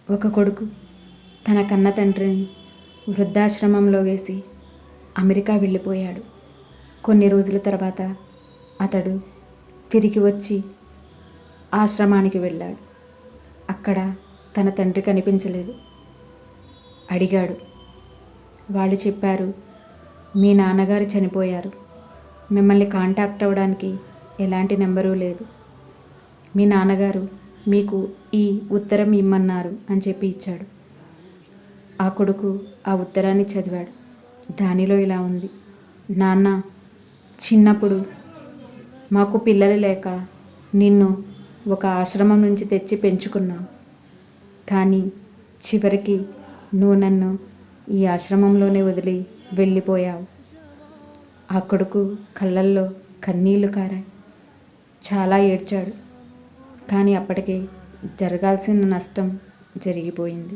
ఒక కొడుకు తన కన్న తండ్రిని వృద్ధాశ్రమంలో వేసి అమెరికా వెళ్ళిపోయాడు. కొన్ని రోజుల తర్వాత అతడు తిరిగి వచ్చి ఆశ్రమానికి వెళ్ళాడు. అక్కడ తన తండ్రి కనిపించలేదు. అడిగాడు. వాళ్ళు చెప్పారు, మీ నాన్నగారు చనిపోయారు, మిమ్మల్ని కాంటాక్ట్ అవ్వడానికి ఎలాంటి నెంబరు లేదు, మీ నాన్నగారు మీకు ఈ ఉత్తరం ఇమ్మన్నారు అని చెప్పి ఇచ్చాడు. ఆ కొడుకు ఆ ఉత్తరాన్ని చదివాడు. దానిలో ఇలా ఉంది: నాన్న, చిన్నప్పుడు మాకు పిల్లలు లేక నిన్ను ఒక ఆశ్రమం నుంచి తెచ్చి పెంచుకున్నాం. కానీ చివరికి నువ్వు నన్ను ఈ ఆశ్రమంలోనే వదిలి వెళ్ళిపోయావు. ఆ కొడుకు కళ్ళల్లో కన్నీళ్లు కారాయి. చాలా ఏడ్చాడు. కానీ అప్పటికే జరగాల్సిన నష్టం జరిగిపోయింది.